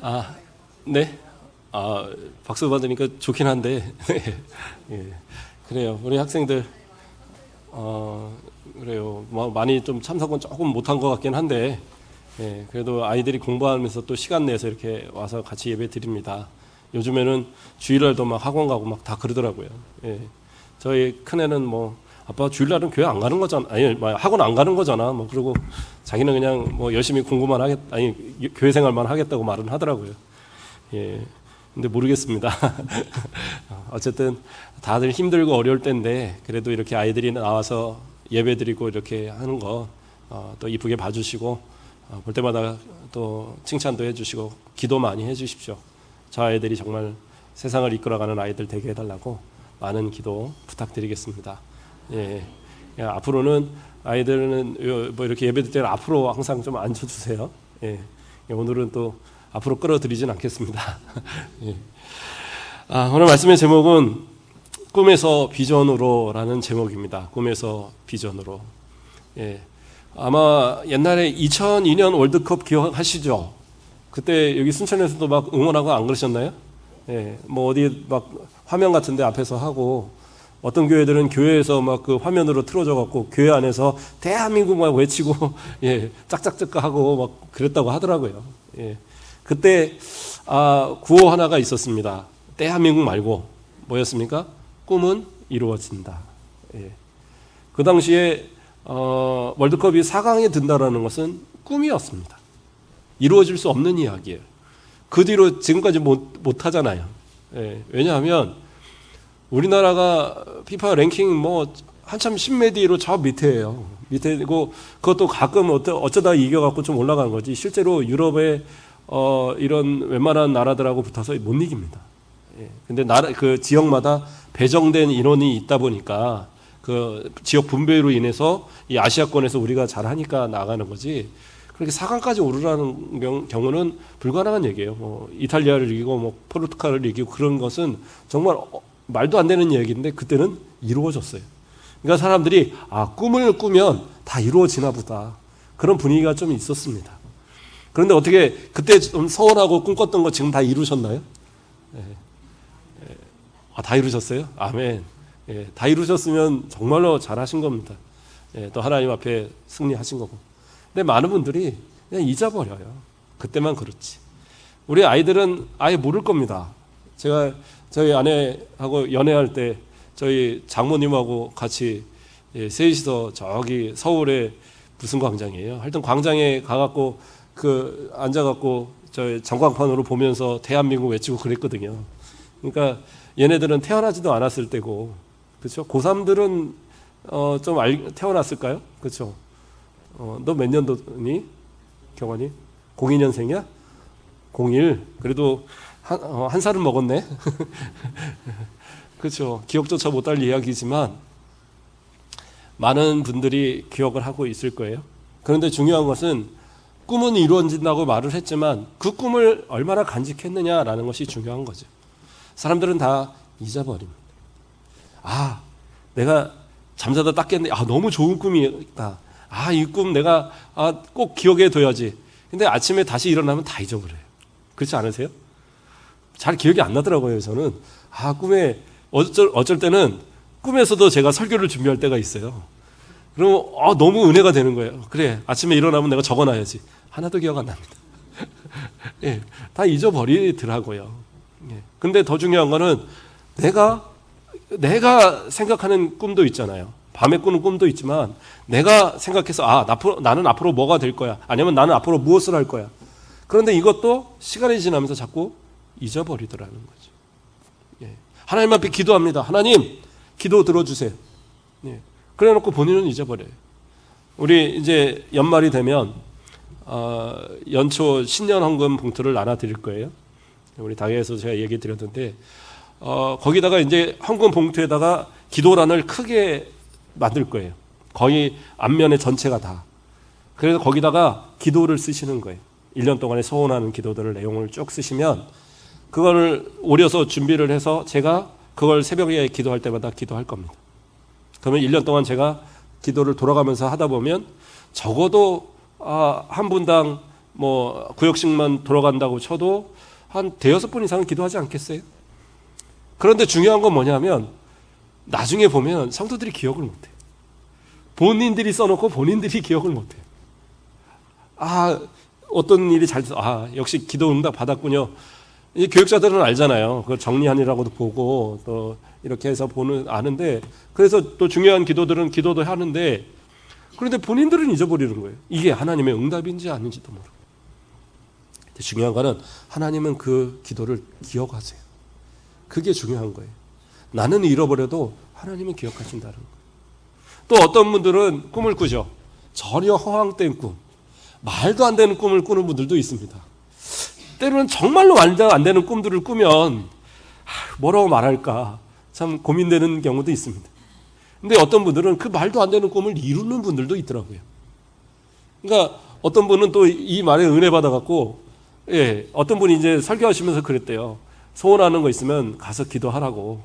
아, 네. 박수 받으니까 좋긴 한데, 예, 그래요. 우리 학생들, 그래요. 뭐 많이 좀 참석은 조금 못한 것 같긴 한데, 예, 그래도 아이들이 공부하면서 또 시간 내서 이렇게 와서 같이 예배 드립니다. 요즘에는 주일날도 막 학원 가고 막 다 그러더라고요. 예, 저희 큰애는 뭐, 아빠 주일날은 교회 안 가는 거잖아. 아니, 학원 안 가는 거잖아. 뭐, 그러고 자기는 그냥 뭐 열심히 공부만 교회 생활만 하겠다고 말은 하더라고요. 예. 근데 모르겠습니다. 어쨌든 다들 힘들고 어려울 때인데 그래도 이렇게 아이들이 나와서 예배드리고 이렇게 하는 거 또 이쁘게 봐주시고 볼 때마다 또 칭찬도 해주시고 기도 많이 해주십시오. 저 아이들이 정말 세상을 이끌어가는 아이들 되게 해달라고 많은 기도 부탁드리겠습니다. 예. 앞으로는 아이들은 뭐 이렇게 예배드릴 때는 앞으로 항상 좀 앉혀주세요. 예. 오늘은 또 앞으로 끌어들이진 않겠습니다. 예. 오늘 말씀의 제목은 꿈에서 비전으로라는 제목입니다. 꿈에서 비전으로. 예. 아마 옛날에 2002년 월드컵 기억하시죠? 그때 여기 순천에서도 막 응원하고 안 그러셨나요? 예. 뭐 어디 막 화면 같은데 앞에서 하고 어떤 교회들은 교회에서 막 그 화면으로 틀어져 갖고 교회 안에서 대한민국 막 외치고 예, 짝짝짝까 하고 막 그랬다고 하더라고요. 예. 그때 구호 하나가 있었습니다. 대한민국 말고 뭐였습니까? 꿈은 이루어진다. 예. 그 당시에 월드컵이 4강에 든다라는 것은 꿈이었습니다. 이루어질 수 없는 이야기예요. 그 뒤로 지금까지 못 하잖아요. 예. 왜냐하면 우리나라가 피파 랭킹 뭐 한참 10매 뒤로 저 밑에예요. 밑에고 그것도 가끔 어쩌다 이겨갖고 좀 올라간 거지. 실제로 유럽의 이런 웬만한 나라들하고 붙어서 못 이깁니다. 예. 근데 그 지역마다 배정된 인원이 있다 보니까 그 지역 분배로 인해서 이 아시아권에서 우리가 잘하니까 나가는 거지. 그렇게 4강까지 오르라는 경우는 불가능한 얘기예요. 뭐 이탈리아를 이기고 뭐 포르투갈을 이기고 그런 것은 정말 말도 안 되는 얘기인데 그때는 이루어졌어요. 그러니까 사람들이 꿈을 꾸면 다 이루어지나 보다. 그런 분위기가 좀 있었습니다. 그런데 어떻게 그때 좀 서운하고 꿈꿨던 거 지금 다 이루셨나요? 예. 다 이루셨어요? 아멘. 예. 다 이루셨으면 정말로 잘하신 겁니다. 예. 또 하나님 앞에 승리하신 거고. 근데 많은 분들이 그냥 잊어버려요. 그때만 그렇지. 우리 아이들은 아예 모를 겁니다. 제가 저희 아내하고 연애할 때 저희 장모님하고 같이 셋이서 저기 서울의 무슨 광장이에요? 하여튼 광장에 가갖고 앉아갖고 저 전광판으로 보면서 대한민국 외치고 그랬거든요. 그러니까 얘네들은 태어나지도 않았을 때고, 그렇죠? 고3들은 좀 태어났을까요? 그렇죠? 너 몇 년도니? 경환이? 02년생이야? 01. 그래도 한 살은 먹었네. 그렇죠. 기억조차 못할 이야기지만 많은 분들이 기억을 하고 있을 거예요. 그런데 중요한 것은 꿈은 이루어진다고 말을 했지만 그 꿈을 얼마나 간직했느냐라는 것이 중요한 거죠. 사람들은 다 잊어버립니다. 내가 잠자다 딱 깼는데 너무 좋은 꿈이다. 이 꿈 내가 꼭 기억해 둬야지. 근데 아침에 다시 일어나면 다 잊어버려요. 그렇지 않으세요? 잘 기억이 안 나더라고요. 저는 꿈에 어쩔 때는 꿈에서도 제가 설교를 준비할 때가 있어요. 그러면 너무 은혜가 되는 거예요. 그래, 아침에 일어나면 내가 적어놔야지. 하나도 기억 안 납니다. 예, 다 잊어버리더라고요. 예. 근데 더 중요한 거는 내가 생각하는 꿈도 있잖아요. 밤에 꾸는 꿈도 있지만 내가 생각해서 나는 앞으로 뭐가 될 거야. 아니면 나는 앞으로 무엇을 할 거야. 그런데 이것도 시간이 지나면서 자꾸 잊어버리더라는 거죠. 예. 하나님 앞에 기도합니다. 하나님, 기도 들어주세요. 예. 그래 놓고 본인은 잊어버려요. 우리 이제 연말이 되면 연초 신년 헌금 봉투를 나눠 드릴 거예요. 우리 당회에서 제가 얘기 드렸는데 거기다가 이제 헌금 봉투에다가 기도란을 크게 만들 거예요. 거의 앞면에 전체가 다. 그래서 거기다가 기도를 쓰시는 거예요. 1년 동안에 소원하는 기도들을 내용을 쭉 쓰시면 그거를 오려서 준비를 해서 제가 그걸 새벽에 기도할 때마다 기도할 겁니다. 그러면 1년 동안 제가 기도를 돌아가면서 하다 보면 적어도 한 분당 뭐 구역식만 돌아간다고 쳐도 한 대여섯 번 이상은 기도하지 않겠어요? 그런데 중요한 건 뭐냐면 나중에 보면 성도들이 기억을 못해요. 본인들이 써놓고 본인들이 기억을 못해요. 어떤 일이 잘 돼서 역시 기도 응답 받았군요. 이 교육자들은 알잖아요. 그걸 정리하느라고도 보고 또 이렇게 해서 아는데, 그래서 또 중요한 기도들은 기도도 하는데, 그런데 본인들은 잊어버리는 거예요. 이게 하나님의 응답인지 아닌지도 모르고. 중요한 거는 하나님은 그 기도를 기억하세요. 그게 중요한 거예요. 나는 잃어버려도 하나님은 기억하신다는 거예요. 또 어떤 분들은 꿈을 꾸죠. 전혀 허황된 꿈, 말도 안 되는 꿈을 꾸는 분들도 있습니다. 때로는 정말로 말도 안 되는 꿈들을 꾸면 뭐라고 말할까 참 고민되는 경우도 있습니다. 근데 어떤 분들은 그 말도 안 되는 꿈을 이루는 분들도 있더라고요. 그러니까 어떤 분은 또 이 말에 은혜 받아갖고, 어떤 분이 이제 설교하시면서 그랬대요. 소원하는 거 있으면 가서 기도하라고,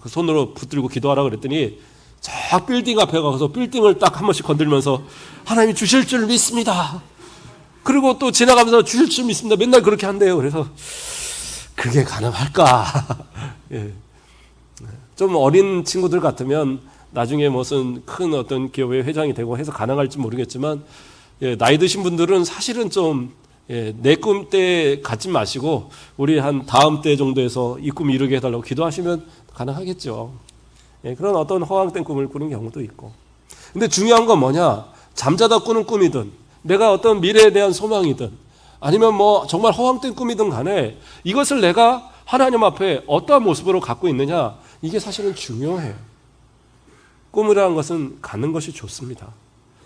그 손으로 붙들고 기도하라고 그랬더니 저 빌딩 앞에 가서 빌딩을 딱 한 번씩 건들면서 하나님이 주실 줄 믿습니다. 그리고 또 지나가면서 주실 줄 믿습니다. 맨날 그렇게 한대요. 그래서 그게 가능할까? 좀 어린 친구들 같으면 나중에 무슨 큰 어떤 기업의 회장이 되고 해서 가능할지 모르겠지만, 나이 드신 분들은 사실은 좀 내 꿈 때 갖지 마시고 우리 한 다음 때 정도에서 이 꿈 이루게 해달라고 기도하시면 가능하겠죠. 그런 어떤 허황된 꿈을 꾸는 경우도 있고. 근데 중요한 건 뭐냐? 잠자다 꾸는 꿈이든 내가 어떤 미래에 대한 소망이든 아니면 뭐 정말 허황된 꿈이든 간에 이것을 내가 하나님 앞에 어떠한 모습으로 갖고 있느냐, 이게 사실은 중요해요. 꿈이라는 것은 갖는 것이 좋습니다.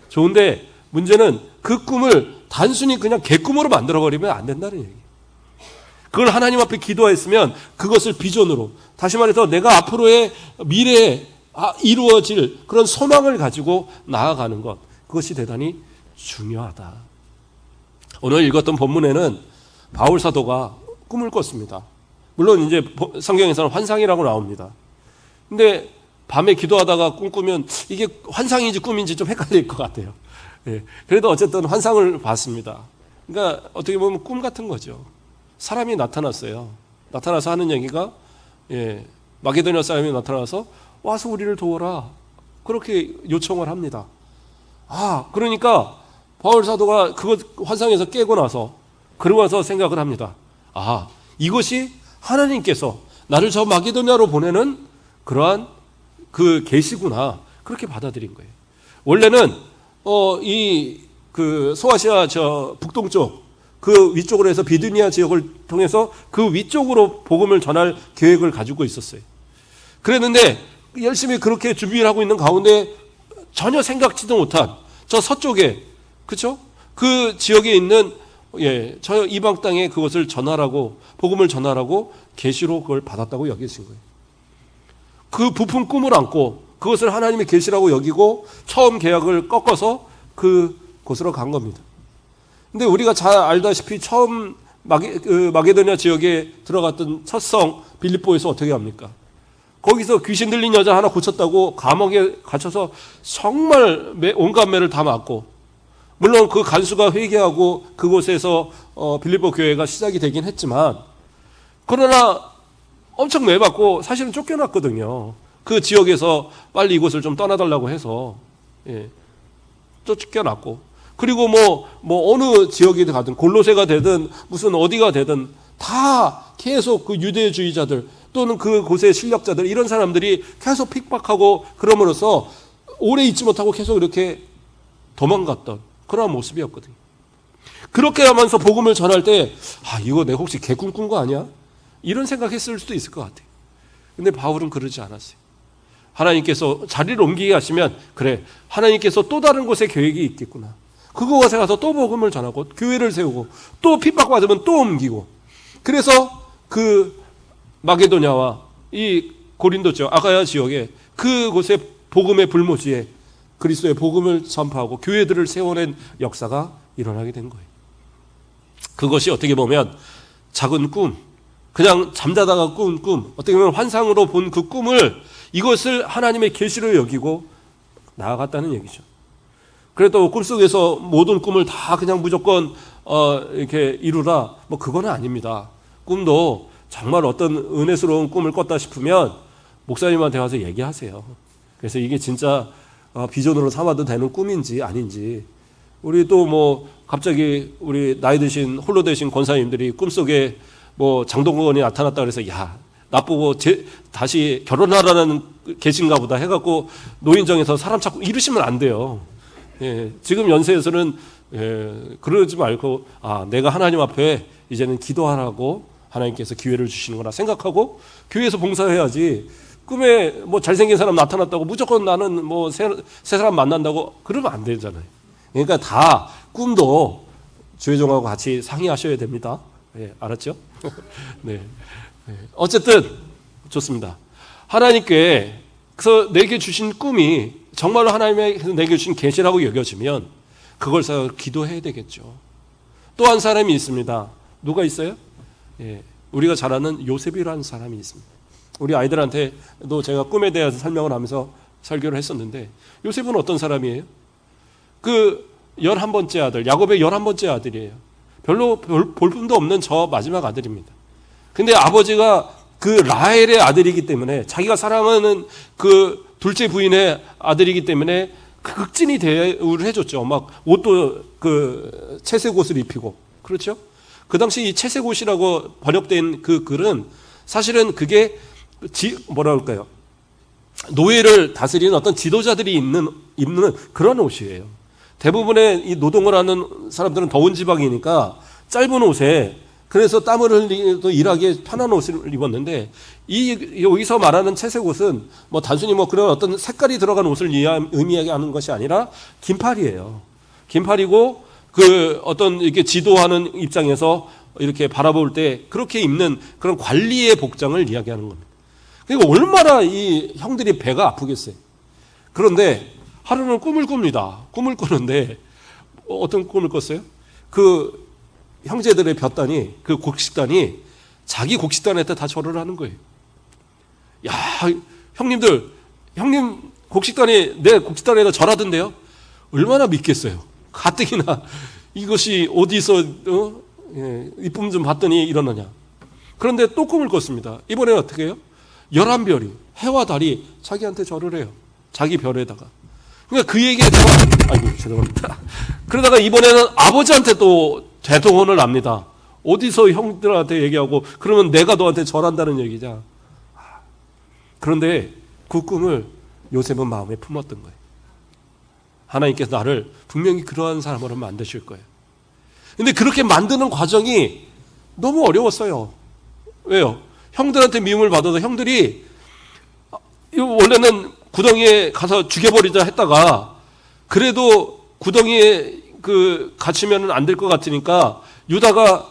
좋은데 문제는 그 꿈을 단순히 그냥 개꿈으로 만들어버리면 안 된다는 얘기예요. 그걸 하나님 앞에 기도했으면 그것을 비전으로, 다시 말해서 내가 앞으로의 미래에 이루어질 그런 소망을 가지고 나아가는 것, 그것이 대단히 중요하다. 오늘 읽었던 본문에는 바울 사도가 꿈을 꿨습니다. 물론 이제 성경에서는 환상이라고 나옵니다. 근데 밤에 기도하다가 꿈 꾸면 이게 환상인지 꿈인지 좀 헷갈릴 것 같아요. 그래도 어쨌든 환상을 봤습니다. 그러니까 어떻게 보면 꿈 같은 거죠. 사람이 나타났어요. 나타나서 하는 얘기가, 마게도냐 사람이 나타나서 와서 우리를 도와라, 그렇게 요청을 합니다. 그러니까 바울 사도가 그것 환상에서 깨고 나서 그러고 나서 생각을 합니다. 이것이 하나님께서 나를 저 마게도냐로 보내는 그러한 그 계시구나, 그렇게 받아들인 거예요. 원래는 그 소아시아 저 북동쪽 그 위쪽으로 해서 비두니아 지역을 통해서 그 위쪽으로 복음을 전할 계획을 가지고 있었어요. 그랬는데 열심히 그렇게 준비를 하고 있는 가운데 전혀 생각지도 못한 저 서쪽에, 그렇죠? 그 지역에 있는 저 이방 땅에 그것을 전하라고, 복음을 전하라고 계시로 그걸 받았다고 여기신 거예요. 그 부푼 꿈을 안고 그것을 하나님의 계시라고 여기고 처음 계약을 꺾어서 그곳으로 간 겁니다. 근데 우리가 잘 알다시피 처음 마게도냐 지역에 들어갔던 첫 성 빌립보에서 어떻게 합니까? 거기서 귀신 들린 여자 하나 고쳤다고 감옥에 갇혀서 정말 온갖 매를 다 맞고, 물론 그 간수가 회개하고 그곳에서 빌립보 교회가 시작이 되긴 했지만, 그러나 엄청 매받고 사실은 쫓겨났거든요. 그 지역에서 빨리 이곳을 좀 떠나달라고 해서 쫓겨났고, 그리고 뭐 어느 지역에 가든 골로새가 되든 무슨 어디가 되든 다 계속 그 유대주의자들 또는 그곳의 실력자들, 이런 사람들이 계속 핍박하고 그럼으로써 오래 있지 못하고 계속 이렇게 도망갔던 그런 모습이었거든요. 그렇게 하면서 복음을 전할 때 이거 내가 혹시 개꿈 꾼 거 아니야? 이런 생각했을 수도 있을 것 같아요. 근데 바울은 그러지 않았어요. 하나님께서 자리를 옮기게 하시면, 그래, 하나님께서 또 다른 곳에 계획이 있겠구나, 그곳에 가서 또 복음을 전하고 교회를 세우고 또 핍박받으면 또 옮기고, 그래서 그 마게도냐와 이 고린도 지역, 아가야 지역에 그곳에 복음의 불모지에 그리스도의 복음을 전파하고 교회들을 세워낸 역사가 일어나게 된 거예요. 그것이 어떻게 보면 작은 꿈, 그냥 잠자다가 꾼 꿈, 어떻게 보면 환상으로 본 그 꿈을, 이것을 하나님의 계시로 여기고 나아갔다는 얘기죠. 그래도 꿈속에서 모든 꿈을 다 그냥 무조건 이렇게 이루라. 뭐 그거는 아닙니다. 꿈도 정말 어떤 은혜스러운 꿈을 꿨다 싶으면 목사님한테 가서 얘기하세요. 그래서 이게 진짜 비전으로 삼아도 되는 꿈인지 아닌지. 우리 또 뭐 갑자기 우리 나이 드신 홀로 되신 권사님들이 꿈속에 뭐 장동건이 나타났다 그래서 야 나보고 다시 결혼하라는 계신가 보다 해갖고 노인정에서 사람 찾고 이러시면 안 돼요. 예, 지금 연세에서는 그러지 말고 내가 하나님 앞에 이제는 기도하라고 하나님께서 기회를 주시는구나 생각하고 교회에서 봉사해야지. 꿈에 뭐 잘생긴 사람 나타났다고 무조건 나는 뭐 새 사람 만난다고 그러면 안 되잖아요. 그러니까 다 꿈도 주회종하고 같이 상의하셔야 됩니다. 예, 알았죠? 네. 어쨌든 좋습니다. 하나님께서 내게 주신 꿈이 정말로 하나님께서 내게 주신 계시라고 여겨지면 그걸 사서 기도해야 되겠죠. 또 한 사람이 있습니다. 누가 있어요? 예, 우리가 잘 아는 요셉이라는 사람이 있습니다. 우리 아이들한테도 제가 꿈에 대해서 설명을 하면서 설교를 했었는데 요셉은 어떤 사람이에요? 그 11번째 아들, 야곱의 11번째 아들이에요. 별로 볼품도 없는 저 마지막 아들입니다. 근데 아버지가 그 라헬의 아들이기 때문에 자기가 사랑하는 그 둘째 부인의 아들이기 때문에 극진히 대우를 해줬죠. 막 옷도 그 채색 옷을 입히고. 그렇죠? 그 당시 이 채색 옷이라고 번역된 그 글은 사실은 그게 뭐라 그럴까요? 노예를 다스리는 어떤 지도자들이 입는 그런 옷이에요. 대부분의 이 노동을 하는 사람들은 더운 지방이니까 짧은 옷에 그래서 땀을 흘리도 일하기에 편한 옷을 입었는데 여기서 말하는 채색 옷은 뭐 단순히 뭐 그런 어떤 색깔이 들어간 옷을 의미하는 것이 아니라 긴팔이에요. 긴팔이고 그 어떤 이렇게 지도하는 입장에서 이렇게 바라볼 때 그렇게 입는 그런 관리의 복장을 이야기하는 겁니다. 그러니까 얼마나 이 형들이 배가 아프겠어요. 그런데 하루는 꿈을 꿉니다. 꿈을 꾸는데 어떤 꿈을 꿨어요? 그 형제들의 볕단이 그 곡식단이 자기 곡식단한테 다 절을 하는 거예요. 야, 형님들, 형님 곡식단이 내 곡식단에다 절하던데요? 얼마나 믿겠어요? 가뜩이나 이것이 어디서 이쁨 좀 받더니 이러느냐. 그런데 또 꿈을 꿨습니다. 이번에는 어떻게 해요? 11별이 해와 달이 자기한테 절을 해요. 자기 별에다가. 그러니까 그 얘기에 아이고 죄송합니다. 그러다가 이번에는 아버지한테 또 대동원을 합니다. 어디서 형들한테 얘기하고 그러면 내가 너한테 절한다는 얘기냐. 그런데 그 꿈을 요셉은 마음에 품었던 거예요. 하나님께서 나를 분명히 그러한 사람으로 만드실 거예요. 근데 그렇게 만드는 과정이 너무 어려웠어요. 왜요? 형들한테 미움을 받아서 형들이 원래는 구덩이에 가서 죽여버리자 했다가 그래도 구덩이에 갇히면 안 될 것 같으니까 유다가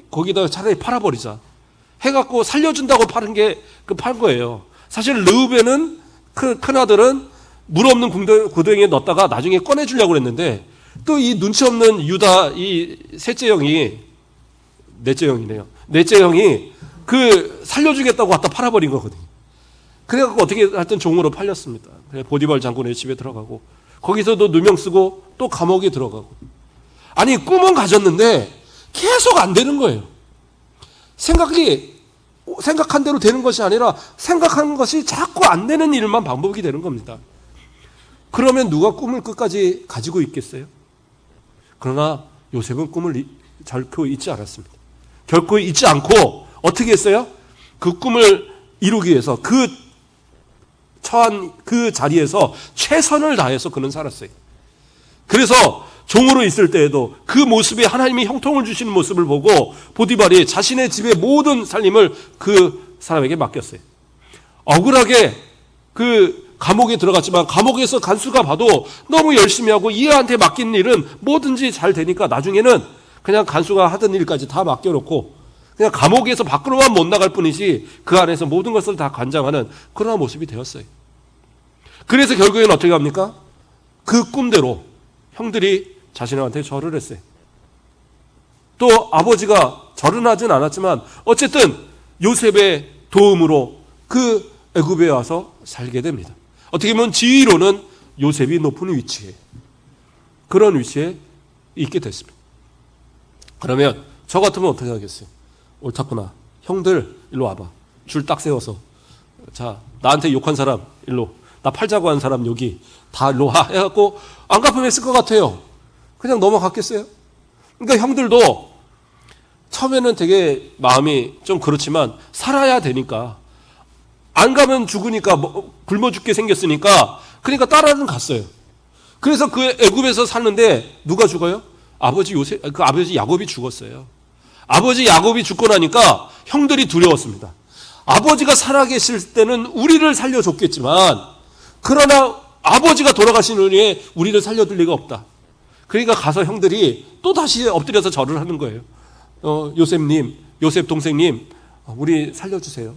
거기다가 차라리 팔아버리자 해갖고 살려준다고 팔 거예요. 사실 르우벤은 큰 아들은 물 없는 구덩이에 넣었다가 나중에 꺼내주려고 그랬는데 또 이 눈치 없는 유다 이 넷째 형이 살려주겠다고 갖다 팔아버린 거거든요. 그래갖고 어떻게 하여튼 종으로 팔렸습니다. 보디발 장군의 집에 들어가고 거기서도 누명 쓰고 또 감옥에 들어가고. 아니 꿈은 가졌는데 계속 안 되는 거예요. 생각한 대로 되는 것이 아니라 생각한 것이 자꾸 안 되는 일만 반복이 되는 겁니다. 그러면 누가 꿈을 끝까지 가지고 있겠어요? 그러나 요셉은 꿈을 결코 잊지 않았습니다. 결코 잊지 않고 어떻게 했어요? 그 꿈을 이루기 위해서 처한 그 자리에서 최선을 다해서 그는 살았어요. 그래서 종으로 있을 때에도 그 모습에 하나님이 형통을 주시는 모습을 보고 보디발이 자신의 집의 모든 살림을 그 사람에게 맡겼어요. 억울하게 그 감옥에 들어갔지만 감옥에서 간수가 봐도 너무 열심히 하고 이해한테 맡긴 일은 뭐든지 잘 되니까 나중에는 그냥 간수가 하던 일까지 다 맡겨놓고 그냥 감옥에서 밖으로만 못 나갈 뿐이지 그 안에서 모든 것을 다 관장하는 그런 모습이 되었어요. 그래서 결국에는 어떻게 합니까? 그 꿈대로 형들이 자신한테 절을 했어요. 또 아버지가 절은 하진 않았지만 어쨌든 요셉의 도움으로 그 애굽에 와서 살게 됩니다. 어떻게 보면 지위로는 요셉이 높은 위치에 그런 위치에 있게 됐습니다. 그러면 저 같으면 어떻게 하겠어요? 옳았구나. 형들 일로 와봐. 줄 딱 세워서. 자, 나한테 욕한 사람 일로. 나 팔자고 한 사람 여기. 다 일로 와. 해갖고 안 갚으면 했을 것 같아요. 그냥 넘어갔겠어요? 그러니까 형들도 처음에는 되게 마음이 좀 그렇지만 살아야 되니까 안 가면 죽으니까 굶어 죽게 생겼으니까 그러니까 따라는 갔어요. 그래서 그 애굽에서 샀는데 누가 죽어요? 아버지 야곱이 죽었어요. 아버지 야곱이 죽고 나니까 형들이 두려웠습니다. 아버지가 살아계실 때는 우리를 살려줬겠지만 그러나 아버지가 돌아가신 후에 우리를 살려둘 리가 없다. 그러니까 가서 형들이 또 다시 엎드려서 절을 하는 거예요. 요셉 동생님, 우리 살려주세요.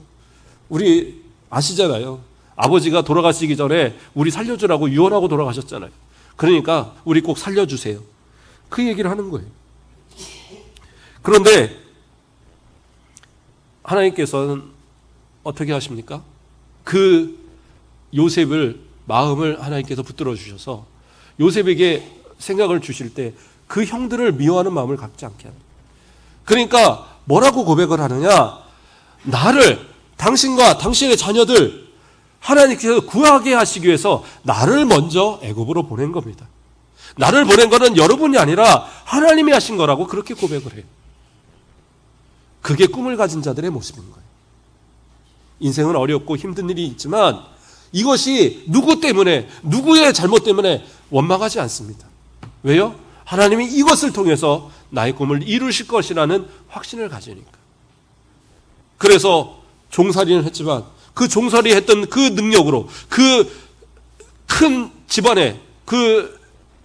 우리 아시잖아요. 아버지가 돌아가시기 전에 우리 살려주라고 유언하고 돌아가셨잖아요. 그러니까 우리 꼭 살려주세요. 그 얘기를 하는 거예요. 그런데 하나님께서는 어떻게 하십니까? 그 요셉을 마음을 하나님께서 붙들어 주셔서 요셉에게 생각을 주실 때 그 형들을 미워하는 마음을 갖지 않게 합니다. 그러니까 뭐라고 고백을 하느냐? 나를 당신과 당신의 자녀들 하나님께서 구하게 하시기 위해서 나를 먼저 애굽으로 보낸 겁니다. 나를 보낸 것은 여러분이 아니라 하나님이 하신 거라고 그렇게 고백을 해요. 그게 꿈을 가진 자들의 모습인 거예요. 인생은 어렵고 힘든 일이 있지만 이것이 누구 때문에, 누구의 잘못 때문에 원망하지 않습니다. 왜요? 하나님이 이것을 통해서 나의 꿈을 이루실 것이라는 확신을 가지니까. 그래서 종살이는 했지만 그 종살이 했던 그 능력으로 그 큰 집안에 그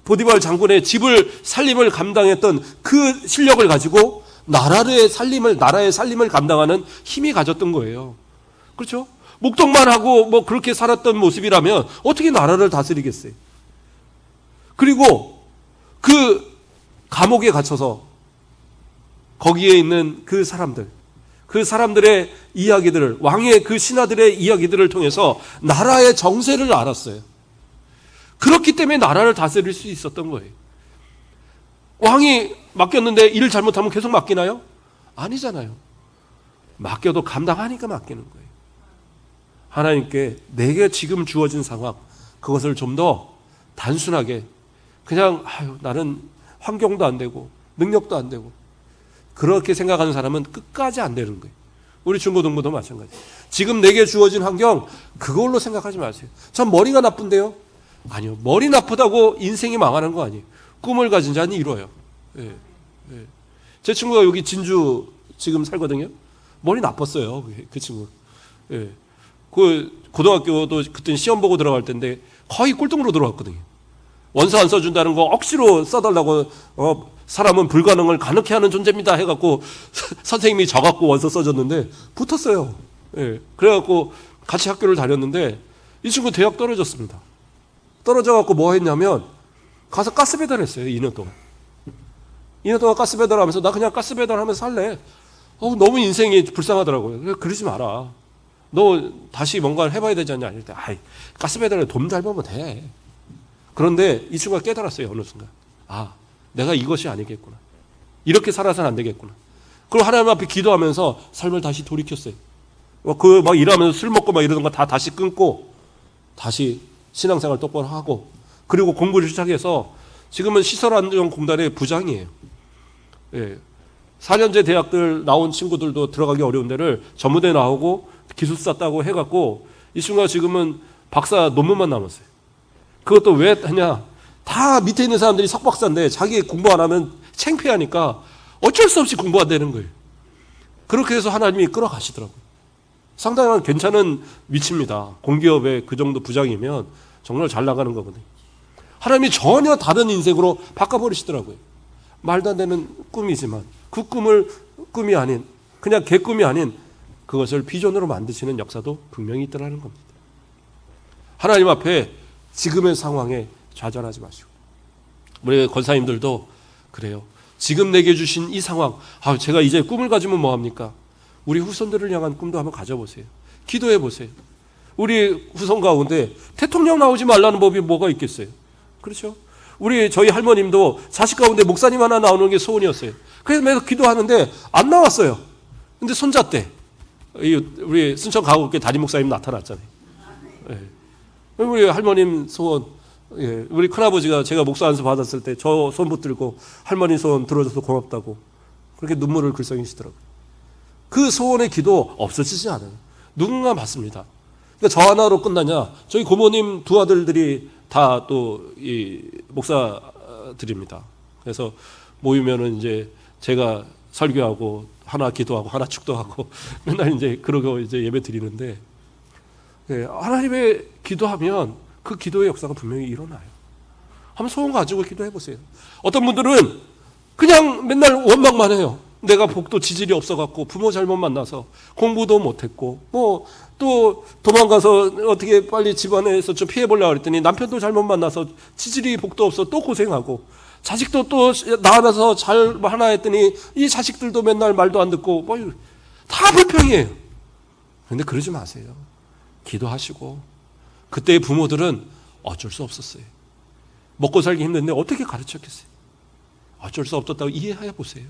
보디발 장군의 집을 살림을 감당했던 그 실력을 가지고 나라의 살림을 감당하는 힘이 가졌던 거예요. 그렇죠? 목동만 하고 뭐 그렇게 살았던 모습이라면 어떻게 나라를 다스리겠어요? 그리고 그 감옥에 갇혀서 거기에 있는 그 사람들의 이야기들을, 왕의 그 신하들의 이야기들을 통해서 나라의 정세를 알았어요. 그렇기 때문에 나라를 다스릴 수 있었던 거예요. 왕이 맡겼는데 일을 잘못하면 계속 맡기나요? 아니잖아요. 맡겨도 감당하니까 맡기는 거예요. 하나님께 내게 지금 주어진 상황, 그것을 좀 더 단순하게 그냥 나는 환경도 안 되고 능력도 안 되고 그렇게 생각하는 사람은 끝까지 안 되는 거예요. 우리 중고등부도 마찬가지. 지금 내게 주어진 환경 그걸로 생각하지 마세요. 전 머리가 나쁜데요? 아니요. 머리 나쁘다고 인생이 망하는 거 아니에요. 꿈을 가진 자는 이뤄요. 예, 예. 제 친구가 여기 진주 지금 살거든요. 머리 나빴어요. 그 친구. 예. 그 고등학교도 그때 시험 보고 들어갈 때인데 거의 꼴등으로 들어갔거든요. 원서 안 써준다는 거 억지로 써달라고 사람은 불가능을 가능케 하는 존재입니다 해갖고 선생님이 져갖고 원서 써줬는데 붙었어요. 예. 그래갖고 같이 학교를 다녔는데 이 친구 대학 떨어졌습니다. 떨어져갖고 뭐 했냐면 가서 가스 배달했어요. 2년 동안. 2년 동안 가스 배달하면서 나 그냥 가스 배달하면서 살래. 너무 인생이 불쌍하더라고요. 그러지 마라. 너 다시 뭔가를 해봐야 되지 않냐. 이럴 때 가스 배달에 돈 잘 벌면 돼. 그런데 이 친구가 깨달았어요. 어느 순간. 내가 이것이 아니겠구나. 이렇게 살아서는 안 되겠구나. 그리고 하나님 앞에 기도하면서 삶을 다시 돌이켰어요. 막 일하면서 술 먹고 막 이러던 거 다 다시 끊고 다시 신앙생활 똑바로 하고 그리고 공부를 시작해서 지금은 시설안전공단의 부장이에요. 예. 4년제 대학들 나온 친구들도 들어가기 어려운 데를 전무대 나오고 기술사 따고 해갖고 이 친구가 지금은 박사 논문만 남았어요. 그것도 왜 하냐? 다 밑에 있는 사람들이 석박사인데 자기 공부 안 하면 창피하니까 어쩔 수 없이 공부 안 되는 거예요. 그렇게 해서 하나님이 끌어가시더라고요. 상당히 괜찮은 위치입니다. 공기업의 그 정도 부장이면 정말 잘 나가는 거거든요. 하나님이 전혀 다른 인생으로 바꿔버리시더라고요. 말도 안 되는 꿈이지만 그 꿈이 아닌 그냥 개꿈이 아닌 그것을 비전으로 만드시는 역사도 분명히 있더라는 겁니다. 하나님 앞에 지금의 상황에 좌절하지 마시고 우리 권사님들도 그래요. 지금 내게 주신 이 상황 제가 이제 꿈을 가지면 뭐합니까? 우리 후손들을 향한 꿈도 한번 가져보세요. 기도해 보세요. 우리 후손 가운데 대통령 나오지 말라는 법이 뭐가 있겠어요? 그렇죠? 저희 할머님도 자식 가운데 목사님 하나 나오는 게 소원이었어요. 그래서 매일 기도하는데 안 나왔어요. 근데 손자 때 우리 순천 가곡교회 담임 목사님 나타났잖아요. 예. 우리 할머님 소원, 예. 우리 큰아버지가 제가 목사 안수 받았을 때 저 손 붙들고 할머니 소원 들어줘서 고맙다고 그렇게 눈물을 글썽이시더라고요. 그 소원의 기도 없어지지 않아요. 누군가 받습니다. 그러니까 저 하나로 끝나냐? 저희 고모님 두 아들들이 다 또 이 목사들입니다. 그래서 모이면은 이제 제가 설교하고 하나 기도하고 하나 축도하고 맨날 이제 그러고 이제 예배 드리는데, 예, 하나님의 기도하면 그 기도의 역사가 분명히 일어나요. 한번 소원 가지고 기도해 보세요. 어떤 분들은 그냥 맨날 원망만 해요. 내가 복도 지질이 없어갖고 부모 잘못 만나서 공부도 못했고 뭐 또 도망가서 어떻게 빨리 집안에서 좀 피해보려고 했더니 남편도 잘못 만나서 지질이 복도 없어 또 고생하고 자식도 또 낳아서 잘 하나 했더니 이 자식들도 맨날 말도 안 듣고 뭐 다 불평이에요. 그런데 그러지 마세요. 기도하시고 그때의 부모들은 어쩔 수 없었어요. 먹고 살기 힘든데 어떻게 가르쳤겠어요. 어쩔 수 없었다고 이해해 보세요.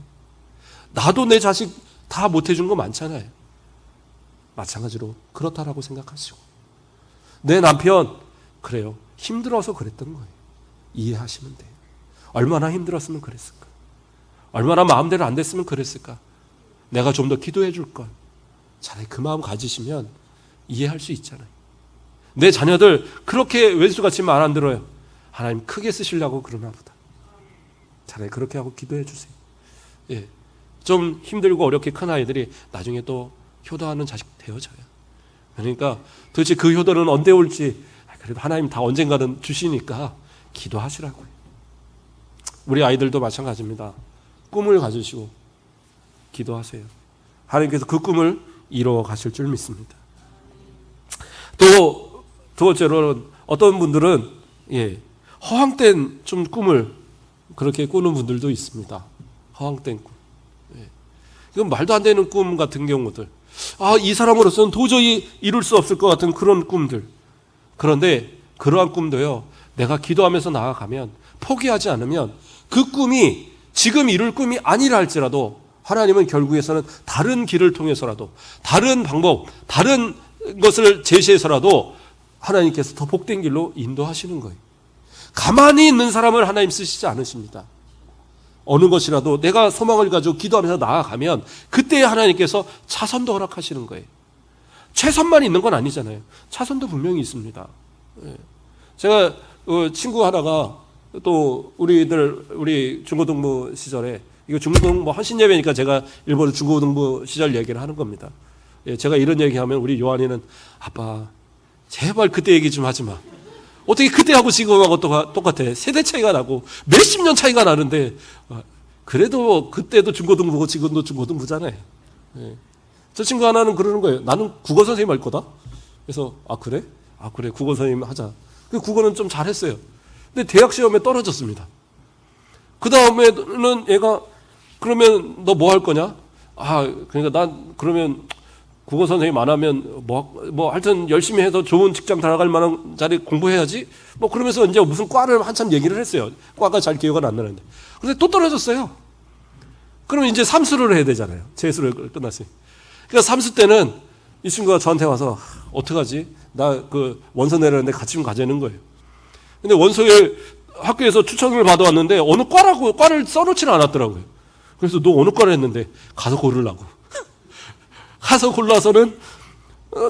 나도 내 자식 다 못해준 거 많잖아요. 마찬가지로 그렇다라고 생각하시고 내 남편 그래요. 힘들어서 그랬던 거예요. 이해하시면 돼요. 얼마나 힘들었으면 그랬을까? 얼마나 마음대로 안 됐으면 그랬을까? 내가 좀 더 기도해 줄 걸. 차라리 그 마음 가지시면 이해할 수 있잖아요. 내 자녀들 그렇게 왼수같이 말 안 들어요. 하나님 크게 쓰시려고 그러나 보다. 차라리 그렇게 하고 기도해 주세요. 예. 좀 힘들고 어렵게 큰 아이들이 나중에 또 효도하는 자식 되어져요. 그러니까 도대체 그 효도는 언제 올지 그래도 하나님 다 언젠가는 주시니까 기도하시라고요. 우리 아이들도 마찬가지입니다. 꿈을 가지시고 기도하세요. 하나님께서 그 꿈을 이루어 가실 줄 믿습니다. 또 두 번째로는 어떤 분들은 허황된 좀 꿈을 그렇게 꾸는 분들도 있습니다. 허황된 꿈. 이건 말도 안 되는 꿈 같은 경우들. 이 사람으로서는 도저히 이룰 수 없을 것 같은 그런 꿈들. 그런데 그러한 꿈도요, 내가 기도하면서 나아가면, 포기하지 않으면 그 꿈이 지금 이룰 꿈이 아니라 할지라도 하나님은 결국에서는 다른 길을 통해서라도, 다른 방법, 다른 것을 제시해서라도 하나님께서 더 복된 길로 인도하시는 거예요. 가만히 있는 사람을 하나님 쓰시지 않으십니다. 어느 것이라도 내가 소망을 가지고 기도하면서 나아가면 그때 하나님께서 차선도 허락하시는 거예요. 최선만 있는 건 아니잖아요. 차선도 분명히 있습니다. 제가 친구 하나가 또 우리 중고등부 시절에, 이거 중고등부 헌신예배니까 제가 일본의 중고등부 시절 얘기를 하는 겁니다. 제가 이런 얘기하면 우리 요한이는 아빠 제발 그때 얘기 좀 하지 마. 어떻게 그때하고 지금하고 똑같아. 세대 차이가 나고 몇십 년 차이가 나는데 그래도 그때도 중고등부고 지금도 중고등부잖아요. 저 친구 하나는 그러는 거예요. 나는 국어 선생님 할 거다. 그래서 그래? 그래 국어 선생님 하자. 국어는 좀 잘했어요. 근데 대학 시험에 떨어졌습니다. 그 다음에는 얘가 그러면 너 뭐 할 거냐? 그러니까 난 그러면 국어 선생님 안 하면 하여튼 열심히 해서 좋은 직장 들어갈 만한 자리 공부해야지. 그러면서 이제 무슨 과를 한참 얘기를 했어요. 과가 잘 기억은 안 나는데. 그런데 또 떨어졌어요. 그러면 이제 삼수를 해야 되잖아요. 재수를 끝났어요. 그러니까 삼수 때는 이 친구가 저한테 와서 어떡하지? 나 그 원서 내려는데 같이 좀 가자는 거예요. 근데 원서에 학교에서 추천을 받아왔는데 어느 과를 써놓지는 않았더라고요. 그래서 너 어느 과를 했는데 가서 고르려고. 가서 골라서는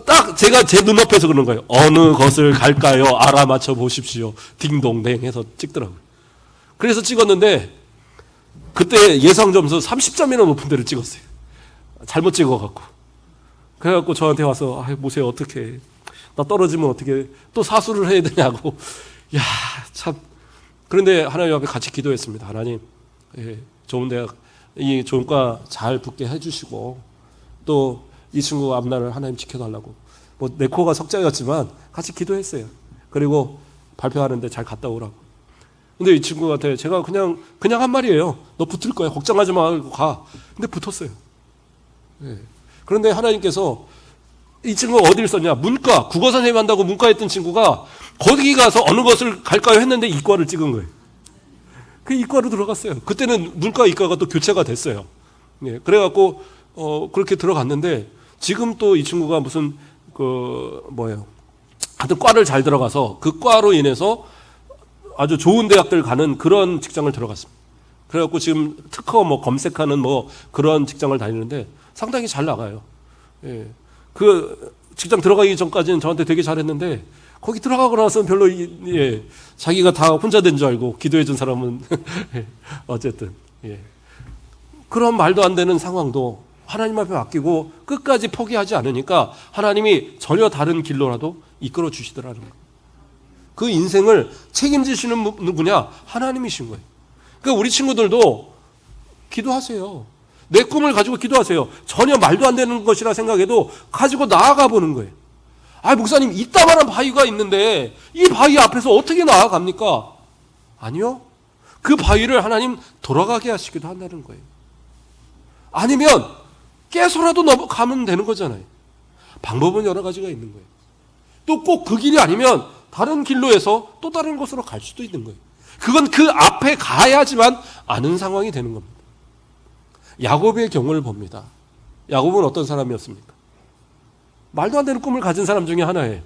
딱 제가 제 눈앞에서 그런 거예요. 어느 것을 갈까요? 알아맞혀 보십시오. 딩동댕 해서 찍더라고요. 그래서 찍었는데 그때 예상 점수 30점이나 높은 데를 찍었어요. 잘못 찍어갖고. 그래갖고 저한테 와서 모세요 어떡해. 나 떨어지면 어떻게 또 사수를 해야 되냐고. 야, 참. 그런데 하나님 앞에 같이 기도했습니다. 하나님, 좋은 대학, 이 좋은 과 잘 붙게 해주시고 또 이 친구 앞날을 하나님 지켜달라고. 내 코가 석자였지만 같이 기도했어요. 그리고 발표하는데 잘 갔다 오라고. 근데 이 친구한테 제가 그냥 한 말이에요. 너 붙을 거야. 걱정하지 말고 가. 근데 붙었어요. 그런데 하나님께서 이 친구가 어디를 썼냐? 문과, 국어 선생님 한다고 문과 했던 친구가 거기 가서 어느 것을 갈까요 했는데 이과를 찍은 거예요. 그 이과로 들어갔어요. 그때는 문과 이과가 또 교체가 됐어요. 예, 그래갖고 그렇게 들어갔는데 지금 또 이 친구가 무슨 하여튼 과를 잘 들어가서 그 과로 인해서 아주 좋은 대학들 가는 그런 직장을 들어갔습니다. 그래갖고 지금 특허 검색하는 그런 직장을 다니는데 상당히 잘 나가요. 예. 그 직장 들어가기 전까지는 저한테 되게 잘했는데 거기 들어가고 나서는 별로 자기가 다 혼자 된 줄 알고 기도해 준 사람은 어쨌든 그런 말도 안 되는 상황도 하나님 앞에 맡기고 끝까지 포기하지 않으니까 하나님이 전혀 다른 길로라도 이끌어 주시더라는 거예요. 그 인생을 책임지시는 누구냐? 하나님이신 거예요. 그러니까 우리 친구들도 기도하세요. 내 꿈을 가지고 기도하세요. 전혀 말도 안 되는 것이라 생각해도 가지고 나아가 보는 거예요. 목사님, 이따만한 바위가 있는데 이 바위 앞에서 어떻게 나아갑니까? 아니요. 그 바위를 하나님 돌아가게 하시기도 한다는 거예요. 아니면 깨서라도 넘어가면 되는 거잖아요. 방법은 여러 가지가 있는 거예요. 또 꼭 그 길이 아니면 다른 길로 해서 또 다른 곳으로 갈 수도 있는 거예요. 그건 그 앞에 가야지만 아는 상황이 되는 겁니다. 야곱의 경우를 봅니다. 야곱은 어떤 사람이었습니까? 말도 안 되는 꿈을 가진 사람 중에 하나예요.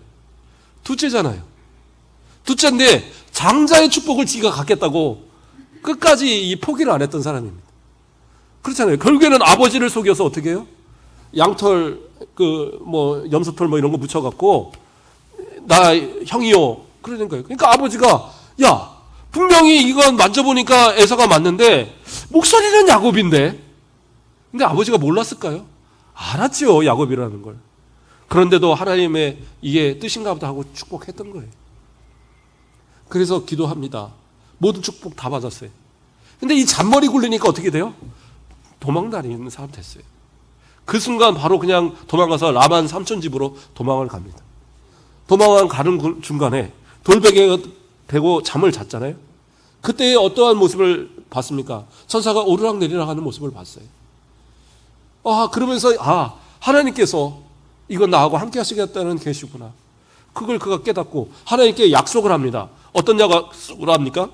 둘째잖아요. 둘째인데 장자의 축복을 지가 갖겠다고 끝까지 이 포기를 안 했던 사람입니다. 그렇잖아요. 결국에는 아버지를 속여서 어떻게 해요? 양털, 염소털 이런 거 묻혀갖고 나 형이요. 그러는 거예요. 그러니까 아버지가 분명히 이건 만져보니까 에서가 맞는데 목소리는 야곱인데. 근데 아버지가 몰랐을까요? 알았죠, 야곱이라는 걸. 그런데도 하나님의 이게 뜻인가 보다 하고 축복했던 거예요. 그래서 기도합니다. 모든 축복 다 받았어요. 근데 이 잔머리 굴리니까 어떻게 돼요? 도망 다니는 사람 됐어요. 그 순간 바로 그냥 도망가서 라반 삼촌 집으로 도망을 갑니다. 도망을 가는 중간에 돌베개가 되고 잠을 잤잖아요. 그때 어떠한 모습을 봤습니까? 천사가 오르락내리락 하는 모습을 봤어요. 그러면서 하나님께서 이건 나하고 함께 하시겠다는 계시구나. 그걸 그가 깨닫고 하나님께 약속을 합니다. 어떤 약속을 합니까?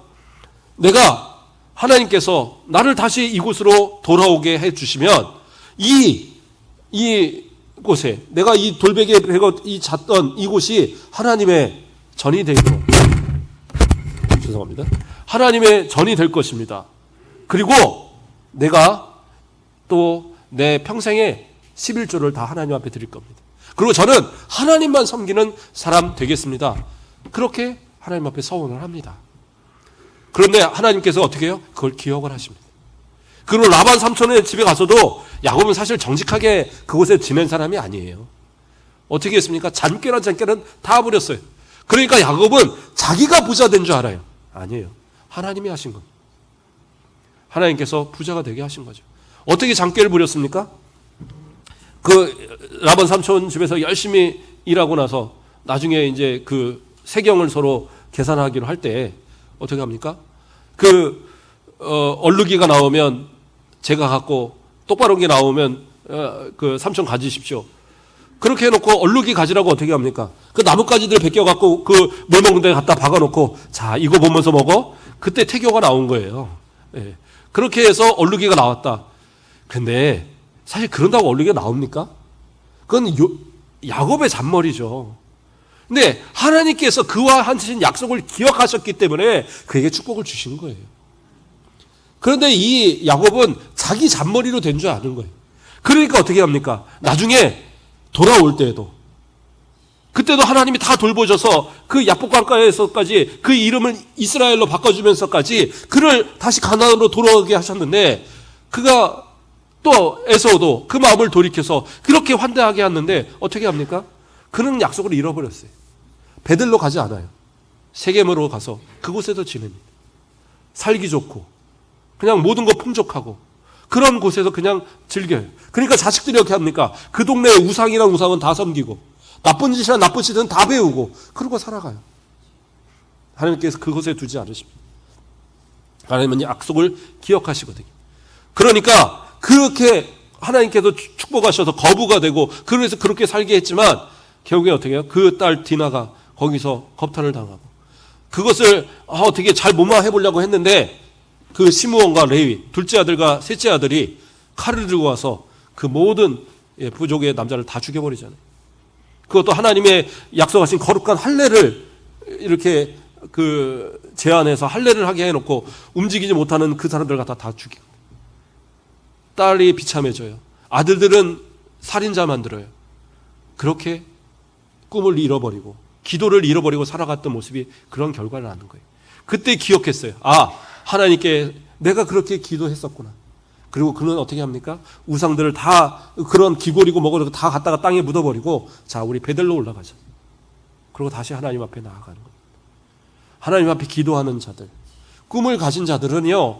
내가 하나님께서 나를 다시 이곳으로 돌아오게 해주시면 이곳에 내가 이 돌베개에 이 잤던 이곳이 하나님의 전이 되도록 죄송합니다. 하나님의 전이 될 것입니다. 그리고 내가 또 내 평생에 11조를 다 하나님 앞에 드릴 겁니다. 그리고 저는 하나님만 섬기는 사람 되겠습니다. 그렇게 하나님 앞에 서원을 합니다. 그런데 하나님께서 어떻게 해요? 그걸 기억을 하십니다. 그리고 라반 삼촌의 집에 가서도 야곱은 사실 정직하게 그곳에 지낸 사람이 아니에요. 어떻게 했습니까? 잔꾀란 잔꾀는 다 부렸어요. 그러니까 야곱은 자기가 부자 된 줄 알아요. 아니에요. 하나님이 하신 겁니다. 하나님께서 부자가 되게 하신 거죠. 어떻게 잔꾀를 부렸습니까? 그 라반 삼촌 집에서 열심히 일하고 나서 나중에 이제 그 세경을 서로 계산하기로 할 때 어떻게 합니까? 얼룩이가 나오면 제가 갖고 똑바로 게 나오면 그 삼촌 가지십시오. 그렇게 해놓고 얼룩이 가지라고 어떻게 합니까? 그 나뭇가지들 벗겨갖고 그 물 먹는 데 갖다 박아놓고 자 이거 보면서 먹어. 그때 태교가 나온 거예요. 예. 그렇게 해서 얼룩이가 나왔다. 근데 사실 그런다고 얼룩이가 나옵니까? 그건 야곱의 잔머리죠. 근데 하나님께서 그와 하신 약속을 기억하셨기 때문에 그에게 축복을 주신 거예요. 그런데 이 야곱은 자기 잔머리로 된 줄 아는 거예요. 그러니까 어떻게 합니까? 나중에 돌아올 때에도 그때도 하나님이 다 돌보셔서 그 야복강가에서까지 그 이름을 이스라엘로 바꿔주면서까지 그를 다시 가나안으로 돌아오게 하셨는데 그가 또 에서도 그 마음을 돌이켜서 그렇게 환대하게 했는데 어떻게 합니까? 그는 약속을 잃어버렸어요. 베들로 가지 않아요. 세겜으로 가서 그곳에서 지냅니다. 살기 좋고 그냥 모든 거 풍족하고 그런 곳에서 그냥 즐겨요. 그러니까 자식들이 어떻게 합니까? 그 동네에 우상이란 우상은 다 섬기고 나쁜 짓이나 나쁜 짓은 다 배우고 그러고 살아가요. 하나님께서 그곳에 두지 않으십니다. 하나님은 약속을 기억하시거든요. 그러니까 그렇게 하나님께서 축복하셔서 거부가 되고 그래서 그렇게 살게 했지만 결국에 어떻게 해요? 그 딸 디나가 거기서 겁탈을 당하고 그것을 어떻게 잘 무마해 보려고 했는데 그 시므온과 레위 둘째 아들과 셋째 아들이 칼을 들고 와서 그 모든 부족의 남자를 다 죽여버리잖아요. 그것도 하나님의 약속하신 거룩한 할례를 이렇게 그 제안해서 할례를 하게 해놓고 움직이지 못하는 그 사람들 갖다 다 죽이고, 딸이 비참해져요. 아들들은 살인자 만들어요. 그렇게 꿈을 잃어버리고 기도를 잃어버리고 살아갔던 모습이 그런 결과를 낳는 거예요. 그때 기억했어요. 아, 하나님께 내가 그렇게 기도했었구나. 그리고 그는 어떻게 합니까? 우상들을 다 그런 기골이고 뭐고 다 갖다가 땅에 묻어버리고, 자, 우리 베들로 올라가자. 그리고 다시 하나님 앞에 나아가는 거예요. 하나님 앞에 기도하는 자들, 꿈을 가진 자들은요,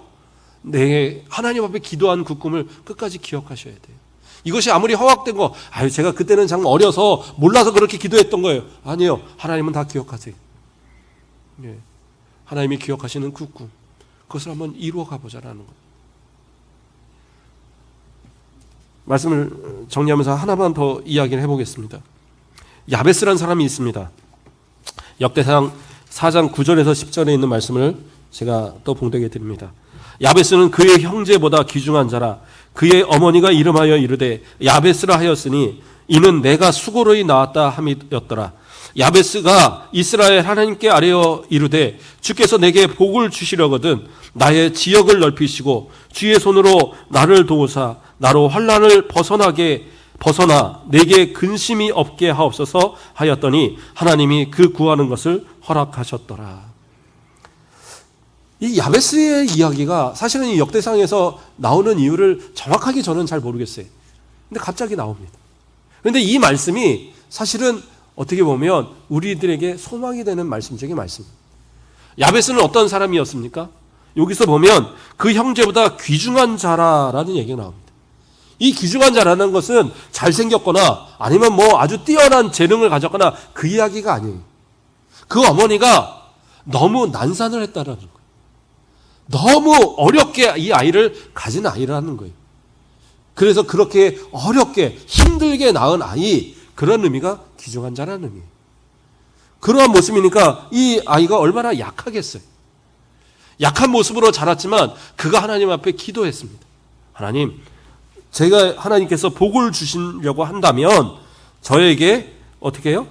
하나님 앞에 기도한 그 꿈을 끝까지 기억하셔야 돼요. 이것이 아무리 허황된 거, 아유, 제가 그때는 정말 어려서 몰라서 그렇게 기도했던 거예요. 아니요. 하나님은 다 기억하세요. 예. 하나님이 기억하시는 그 꿈, 그것을 한번 이루어 가보자라는 거예요. 말씀을 정리하면서 하나만 더 이야기를 해보겠습니다. 야베스라는 사람이 있습니다. 역대상 4장 9절에서 10절에 있는 말씀을 제가 또 봉독해 드립니다. 야베스는 그의 형제보다 귀중한 자라. 그의 어머니가 이름하여 이르되 야베스라 하였으니 이는 내가 수고로이 낳았다 함이었더라. 야베스가 이스라엘 하나님께 아뢰어 이르되 주께서 내게 복을 주시려거든 나의 지역을 넓히시고 주의 손으로 나를 도우사 나로 환난을 벗어나 내게 근심이 없게 하옵소서 하였더니 하나님이 그 구하는 것을 허락하셨더라. 이 야베스의 이야기가 사실은 이 역대상에서 나오는 이유를 정확하게 저는 잘 모르겠어요. 근데 갑자기 나옵니다. 그런데 이 말씀이 사실은 어떻게 보면 우리들에게 소망이 되는 말씀 중에 말씀입니다. 야베스는 어떤 사람이었습니까? 여기서 보면 그 형제보다 귀중한 자라라는 얘기가 나옵니다. 이 귀중한 자라는 것은 잘생겼거나 아니면 뭐 아주 뛰어난 재능을 가졌거나 그 이야기가 아니에요. 그 어머니가 너무 난산을 했다라는 거예요. 너무 어렵게 이 아이를 가진 아이라는 거예요. 그래서 그렇게 어렵게 힘들게 낳은 아이, 그런 의미가 귀중한 자라는 의미예요. 그러한 모습이니까 이 아이가 얼마나 약하겠어요. 약한 모습으로 자랐지만 그가 하나님 앞에 기도했습니다. 하나님, 제가 하나님께서 복을 주시려고 한다면 저에게 어떻게 해요?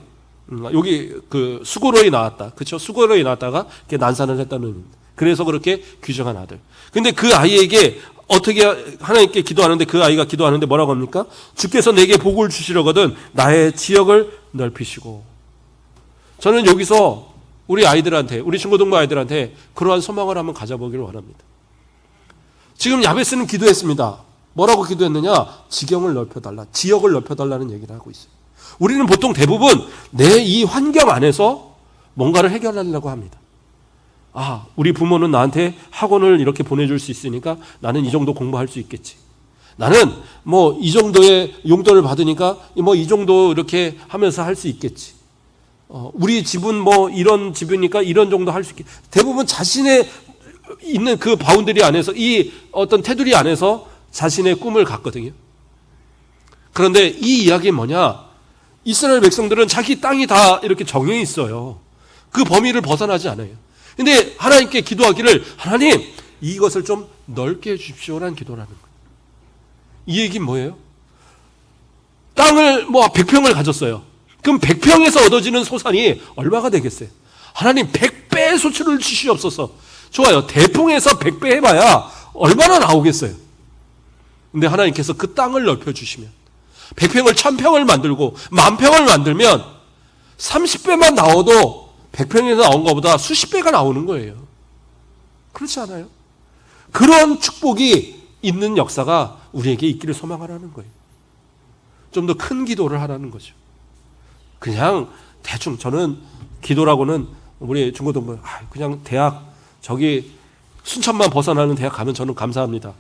여기 그 수고로이 나왔다. 그렇죠? 수고로이 나왔다가 이렇게 난산을 했다는 의미입니다. 그래서 그렇게 귀중한 아들. 근데 그 아이에게 어떻게 하나님께 기도하는데 그 아이가 기도하는데 뭐라고 합니까? 주께서 내게 복을 주시려거든 나의 지역을 넓히시고. 저는 여기서 우리 아이들한테, 우리 중고등부 아이들한테 그러한 소망을 한번 가져보기를 원합니다. 지금 야베스는 기도했습니다. 뭐라고 기도했느냐? 지경을 넓혀달라, 지역을 넓혀달라는 얘기를 하고 있어요. 우리는 보통 대부분 내 이 환경 안에서 뭔가를 해결하려고 합니다. 아, 우리 부모는 나한테 학원을 이렇게 보내줄 수 있으니까 나는 이 정도 공부할 수 있겠지. 나는 뭐 이 정도의 용돈을 받으니까 뭐 이 정도 이렇게 하면서 할 수 있겠지. 우리 집은 뭐 이런 집이니까 이런 정도 할 수 있겠지. 대부분 자신의 있는 그 바운더리 안에서, 이 어떤 테두리 안에서 자신의 꿈을 갖거든요. 그런데 이 이야기는 뭐냐? 이스라엘 백성들은 자기 땅이 다 이렇게 정해 있어요. 그 범위를 벗어나지 않아요. 근데 하나님께 기도하기를, 하나님 이것을 좀 넓게 해주십시오라는 기도라는 거예요. 이 얘기는 뭐예요? 땅을 뭐 100평을 가졌어요. 그럼 100평에서 얻어지는 소산이 얼마가 되겠어요? 하나님 100배의 소출을 주시옵소서. 좋아요. 대풍에서 100배 해봐야 얼마나 나오겠어요? 근데 하나님께서 그 땅을 넓혀주시면 100평을 1000평을 만들고 10,000평을 만들면 30배만 나와도 100평에서 나온 것보다 수십 배가 나오는 거예요. 그렇지 않아요? 그런 축복이 있는 역사가 우리에게 있기를 소망하라는 거예요. 좀 더 큰 기도를 하라는 거죠. 그냥 대충 저는 기도라고는 우리 중고등부 그냥 대학 저기 순천만 벗어나는 대학 가면 저는 감사합니다.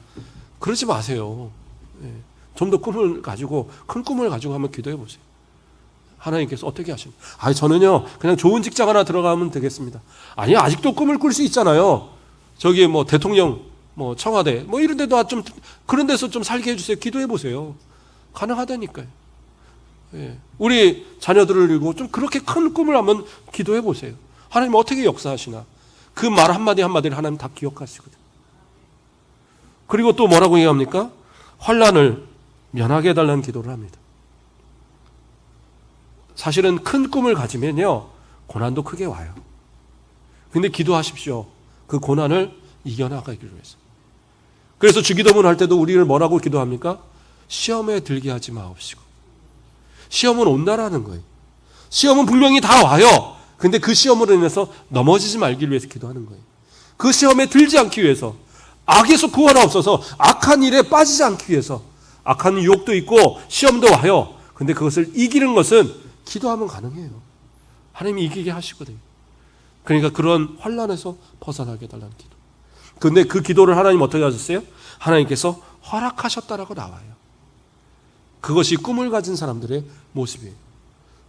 그러지 마세요. 좀 더 꿈을 가지고, 큰 꿈을 가지고 한번 기도해 보세요. 하나님께서 어떻게 하십니까? 저는요 그냥 좋은 직장 하나 들어가면 되겠습니다. 아니, 아직도 꿈을 꿀 수 있잖아요. 저기 뭐 대통령, 뭐 청와대, 뭐 이런 데도 좀, 그런 데서 좀 살게 해주세요. 기도해 보세요. 가능하다니까요. 우리 자녀들을 두고 좀 그렇게 큰 꿈을 한번 기도해 보세요. 하나님 어떻게 역사하시나? 그 말 한마디 한마디를 하나님 다 기억하시거든요. 그리고 또 뭐라고 얘기합니까? 환난을 면하게 해달라는 기도를 합니다. 사실은 큰 꿈을 가지면요, 고난도 크게 와요. 근데 기도하십시오. 그 고난을 이겨나가기로 해서. 그래서 주기도문 할 때도 우리를 뭐라고 기도합니까? 시험에 들게 하지 마옵시고. 시험은 온다라는 거예요. 시험은 분명히 다 와요. 근데 그 시험으로 인해서 넘어지지 말기를 위해서 기도하는 거예요. 그 시험에 들지 않기 위해서, 악에서 구원하옵소서, 악한 일에 빠지지 않기 위해서. 악한 유혹도 있고 시험도 와요. 근데 그것을 이기는 것은 기도하면 가능해요. 하나님이 이기게 하시거든요. 그러니까 그런 환난에서 벗어나게 해달라는 기도. 근데 그 기도를 하나님 어떻게 하셨어요? 하나님께서 허락하셨다라고 나와요. 그것이 꿈을 가진 사람들의 모습이에요.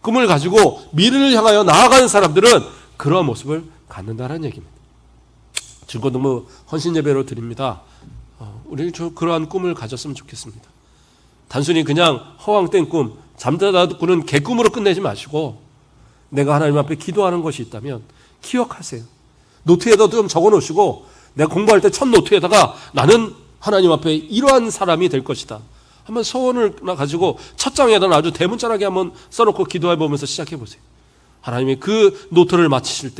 꿈을 가지고 미래를 향하여 나아가는 사람들은 그런 모습을 갖는다는 얘기입니다. 중고등부 헌신 예배로 드립니다. 우리 그러한 꿈을 가졌으면 좋겠습니다. 단순히 그냥 허황된 꿈, 잠자다 꾸는 개꿈으로 끝내지 마시고 내가 하나님 앞에 기도하는 것이 있다면 기억하세요. 노트에다 좀 적어놓으시고 내가 공부할 때 첫 노트에다가 나는 하나님 앞에 이러한 사람이 될 것이다. 한번 소원을 가지고 첫 장에다 아주 대문자라게 한번 써놓고 기도해 보면서 시작해 보세요. 하나님이 그 노트를 마칠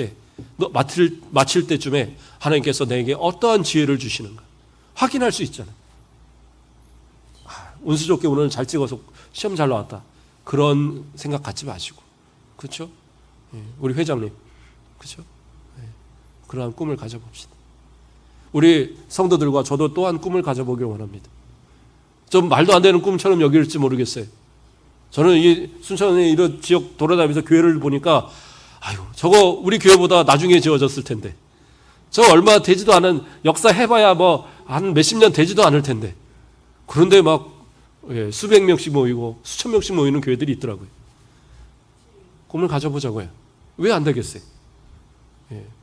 때쯤에 하나님께서 내게 어떠한 지혜를 주시는가 확인할 수 있잖아요. 운수 좋게 오늘 잘 찍어서 시험 잘 나왔다. 그런 생각 갖지 마시고, 그렇죠? 우리 회장님, 그렇죠? 그러한 꿈을 가져봅시다. 우리 성도들과 저도 또한 꿈을 가져보길 원합니다. 좀 말도 안 되는 꿈처럼 여길지 모르겠어요. 저는 이 순천의 이런 지역 돌아다니면서 교회를 보니까 아유, 저거 우리 교회보다 나중에 지어졌을 텐데, 저 얼마 되지도 않은, 역사 해봐야 뭐 한 몇십 년 되지도 않을 텐데, 그런데 막 수백 명씩 모이고 수천 명씩 모이는 교회들이 있더라고요. 꿈을 가져보자고요. 왜 안 되겠어요?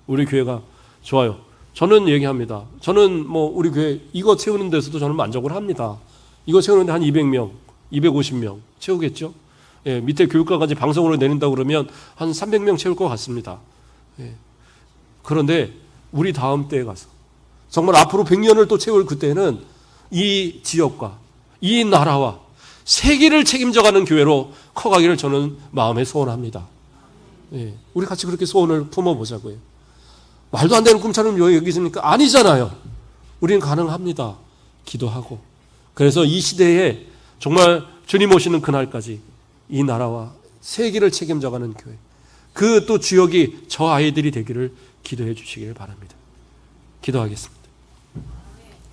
우리 교회가 좋아요. 저는 얘기합니다. 저는 뭐 우리 교회 이거 채우는 데서도 저는 만족을 합니다. 이거 채우는데 한 200명, 250명 채우겠죠? 밑에 교육과까지 방송으로 내린다고 그러면 한 300명 채울 것 같습니다. 그런데 우리 다음 때에 가서 정말 앞으로 100년을 또 채울 그때는 이 지역과 이 나라와 세계를 책임져가는 교회로 커가기를 저는 마음에 소원합니다. 우리 같이 그렇게 소원을 품어보자고요. 말도 안 되는 꿈처럼 여기십니까? 아니잖아요. 우리는 가능합니다. 기도하고. 그래서 이 시대에 정말 주님 오시는 그날까지 이 나라와 세계를 책임져가는 교회, 그 또 주역이 저 아이들이 되기를 기도해 주시길 바랍니다. 기도하겠습니다.